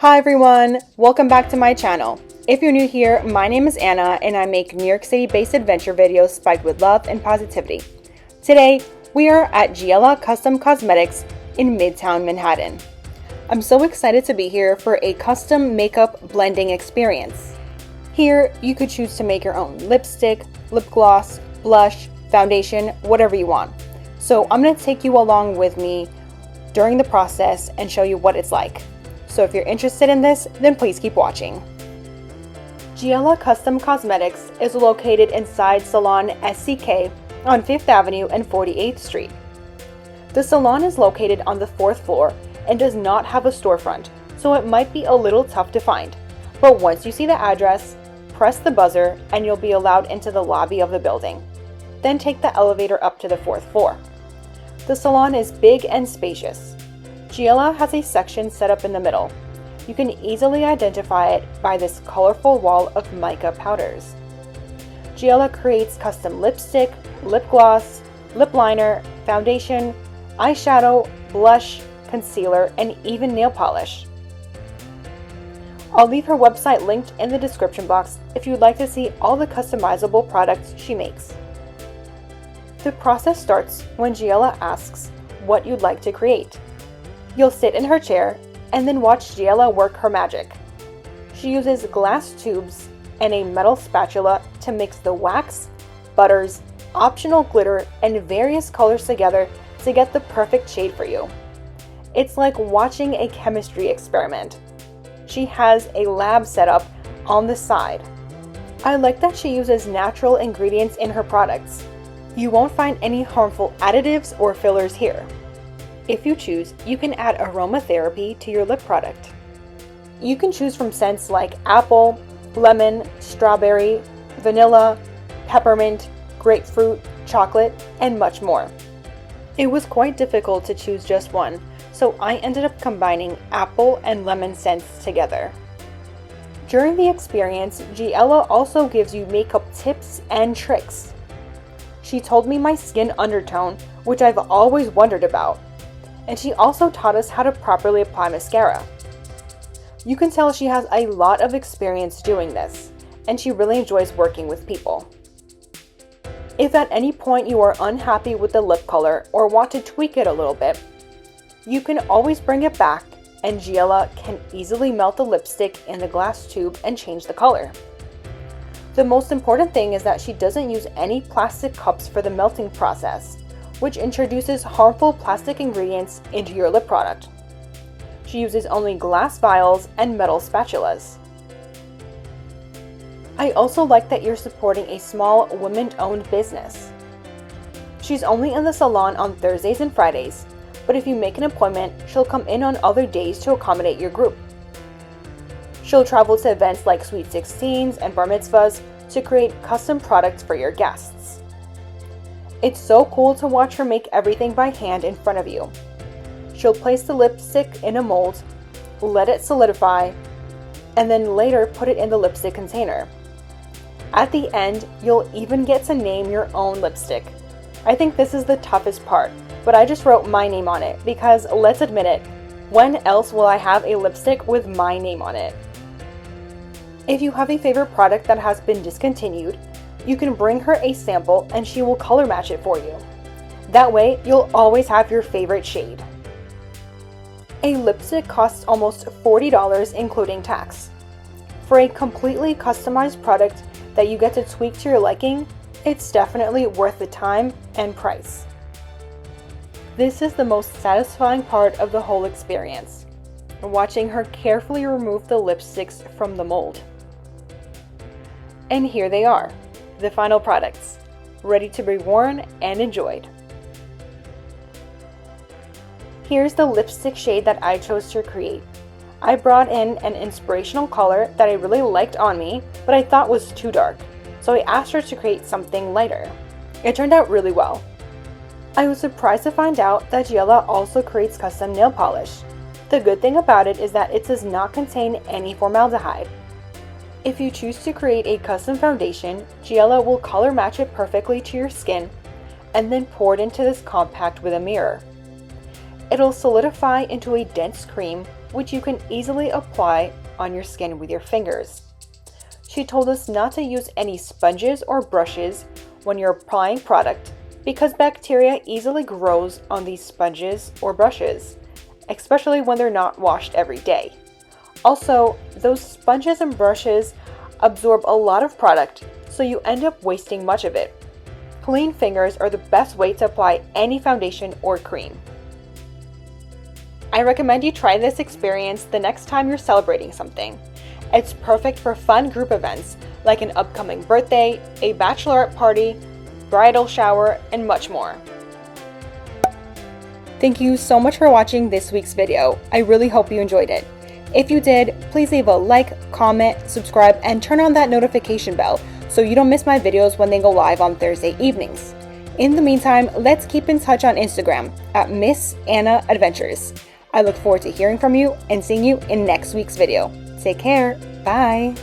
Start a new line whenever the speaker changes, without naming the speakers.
Hi everyone, welcome back to my channel. If you're new here, my name is Anna and I make New York City based adventure videos spiked with love and positivity. Today, we are at Giella Custom Cosmetics in Midtown Manhattan. I'm so excited to be here for a custom makeup blending experience. Here, you could choose to make your own lipstick, lip gloss, blush, foundation, whatever you want. So I'm going to take you along with me during the process and show you what it's like. So if you're interested in this, then please keep watching. Giella Custom Cosmetics is located inside Salon SCK on 5th Avenue and 48th Street. The salon is located on the 4th floor and does not have a storefront, so it might be a little tough to find. But once you see the address, press the buzzer and you'll be allowed into the lobby of the building. Then take the elevator up to the 4th floor. The salon is big and spacious. Giella has a section set up in the middle. You can easily identify it by this colorful wall of mica powders. Giella creates custom lipstick, lip gloss, lip liner, foundation, eyeshadow, blush, concealer, and even nail polish. I'll leave her website linked in the description box if you'd like to see all the customizable products she makes. The process starts when Giella asks what you'd like to create. You'll sit in her chair and then watch Giella work her magic. She uses glass tubes and a metal spatula to mix the wax, butters, optional glitter, and various colors together to get the perfect shade for you. It's like watching a chemistry experiment. She has a lab set up on the side. I like that she uses natural ingredients in her products. You won't find any harmful additives or fillers here. If you choose, you can add aromatherapy to your lip product. You can choose from scents like apple, lemon, strawberry, vanilla, peppermint, grapefruit, chocolate, and much more. It was quite difficult to choose just one, so I ended up combining apple and lemon scents together. During the experience, Giella also gives you makeup tips and tricks. She told me my skin undertone, which I've always wondered about. And she also taught us how to properly apply mascara. You can tell she has a lot of experience doing this, and she really enjoys working with people. If at any point you are unhappy with the lip color or want to tweak it a little bit, you can always bring it back and Giella can easily melt the lipstick in the glass tube and change the color. The most important thing is that she doesn't use any plastic cups for the melting process, which introduces harmful plastic ingredients into your lip product. She uses only glass vials and metal spatulas. I also like that you're supporting a small women-owned business. She's only in the salon on Thursdays and Fridays, but if you make an appointment, she'll come in on other days to accommodate your group. She'll travel to events like Sweet 16s and Bar Mitzvahs to create custom products for your guests. It's so cool to watch her make everything by hand in front of you. She'll place the lipstick in a mold, let it solidify, and then later put it in the lipstick container. At the end, you'll even get to name your own lipstick. I think this is the toughest part, but I just wrote my name on it because, let's admit it, when else will I have a lipstick with my name on it? If you have a favorite product that has been discontinued, you can bring her a sample and she will color match it for you. That way, you'll always have your favorite shade. A lipstick costs almost $40 including tax. For a completely customized product that you get to tweak to your liking, it's definitely worth the time and price. This is the most satisfying part of the whole experience, watching her carefully remove the lipsticks from the mold. And here they are, the final products, ready to be worn and enjoyed. Here's the lipstick shade that I chose to create. I brought in an inspirational color that I really liked on me, but I thought was too dark, so I asked her to create something lighter. It turned out really well. I was surprised to find out that Giella also creates custom nail polish. The good thing about it is that it does not contain any formaldehyde. If you choose to create a custom foundation, Giella will color match it perfectly to your skin and then pour it into this compact with a mirror. It'll solidify into a dense cream which you can easily apply on your skin with your fingers. She told us not to use any sponges or brushes when you're applying product because bacteria easily grows on these sponges or brushes, especially when they're not washed every day. Also, those sponges and brushes absorb a lot of product, so you end up wasting much of it. Clean fingers are the best way to apply any foundation or cream. I recommend you try this experience the next time you're celebrating something. It's perfect for fun group events like an upcoming birthday, a bachelorette party, bridal shower, and much more. Thank you so much for watching this week's video. I really hope you enjoyed it. If you did, please leave a like, comment, subscribe, and turn on that notification bell so you don't miss my videos when they go live on Thursday evenings. In the meantime, let's keep in touch on Instagram at Miss Anna Adventures. I look forward to hearing from you and seeing you in next week's video. Take care. Bye.